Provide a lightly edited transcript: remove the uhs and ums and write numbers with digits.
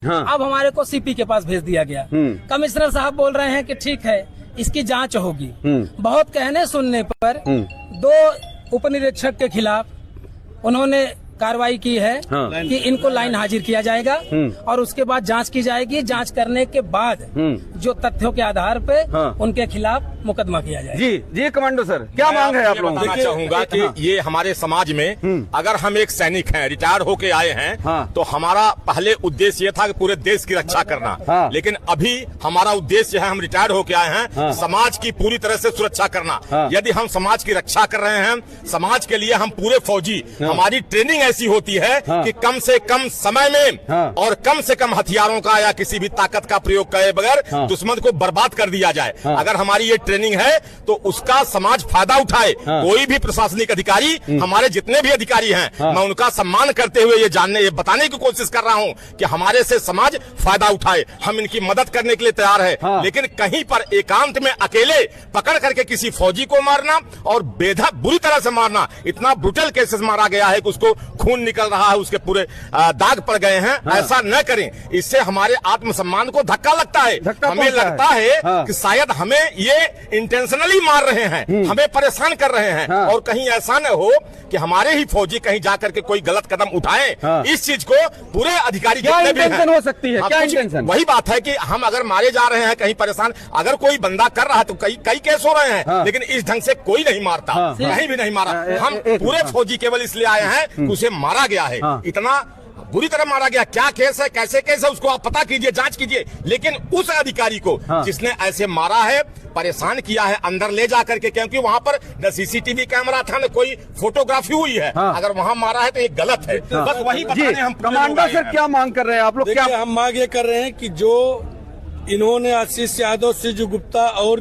हाँ। अब हमारे को सीपी के पास भेज दिया गया। कमिश्नर साहब बोल रहे हैं कि ठीक है, इसकी जांच होगी। बहुत कहने सुनने पर 2 उप निरीक्षक के खिलाफ उन्होंने कार्रवाई की है। हाँ। कि इनको लाइन हाजिर किया जाएगा और उसके बाद जांच की जाएगी। जांच करने के बाद जो तथ्यों के आधार पे हाँ। उनके खिलाफ मुकदमा किया जाएगा। जी कमांडो सर, क्या मांग है आप लोगों की? बताना चाहूंगा कि ये हमारे समाज में अगर हम एक सैनिक हैं, रिटायर होके आए हैं, हाँ। तो हमारा पहले उद्देश्य ये था कि पूरे देश की रक्षा करना। हाँ। लेकिन अभी हमारा उद्देश्य है, हम रिटायर होके आए हैं, हाँ। समाज की पूरी तरह से सुरक्षा करना। हाँ। यदि हम समाज की रक्षा कर रहे हैं, समाज के लिए हम पूरे फौजी, हमारी ट्रेनिंग ऐसी होती है हाँ। कि कम से कम समय में हाँ। और कम से कम हथियारों का या किसी भी ताकत का प्रयोग करे बगैर हाँ। दुश्मन को बर्बाद कर दिया जाए। हाँ। अगर हमारी ये ट्रेनिंग है तो उसका समाज फायदा उठाए। हाँ। कोई भी प्रशासनिक अधिकारी, हमारे जितने भी अधिकारी हैं, हाँ। मैं उनका सम्मान करते हुए ये बताने की कोशिश कर रहा हूं कि हमारे से समाज फायदा उठाए। हम इनकी मदद करने के लिए तैयार है। हाँ। लेकिन कहीं पर एकांत में अकेले पकड़ करके किसी फौजी को मारना और बेधक बुरी तरह से मारना, इतना ब्रुटल केसेस मारा गया है कि उसको खून निकल रहा है, उसके पूरे दाग पड़ गए हैं। हाँ। ऐसा न करें, इससे हमारे आत्मसम्मान को धक्का लगता है। धक्का हमें पहुंचता लगता है। है हाँ। कि शायद हमें ये इंटेंशनली मार रहे हैं, हमें परेशान कर रहे हैं। हाँ। और कहीं ऐसा न हो कि हमारे ही फौजी कहीं जाकर के कोई गलत कदम उठाएं। हाँ। इस चीज को पूरे अधिकारी क्या जितने भी हैं, इंटेंशन हो सकती है? हाँ, क्या कुछ- इंटेंशन? वही बात है कि हम अगर मारे जा रहे हैं, कहीं परेशान, अगर कोई बंदा कर रहा है तो कई केस हो रहे हैं। हाँ। लेकिन इस ढंग से कोई नहीं मारता। हाँ। कहीं भी नहीं मारा। हम एक पूरे मिनट। फौजी केवल इसलिए आए हैं कि उसे मारा गया है। हाँ। इतना बुरी तरह मारा गया। क्या केस है, कैसे केस है, उसको आप पता कीजिए, जांच कीजिए। लेकिन उस अधिकारी को हाँ। जिसने ऐसे मारा है, परेशान किया है, अंदर ले जा करके, क्योंकि वहां पर न सीसीटीवी कैमरा था, न कोई फोटोग्राफी हुई है। हाँ। अगर वहां मारा है तो ये गलत है। बस वही जी बताने हम पूरे लोग कमांडो आए सर, हैं। क्या मांग कर रहे हैं आप लोग? क्या देखिए, हम मांग ये कर रहे हैं कि जो इन्होंने आशीष यादव, सिजु गुप्ता और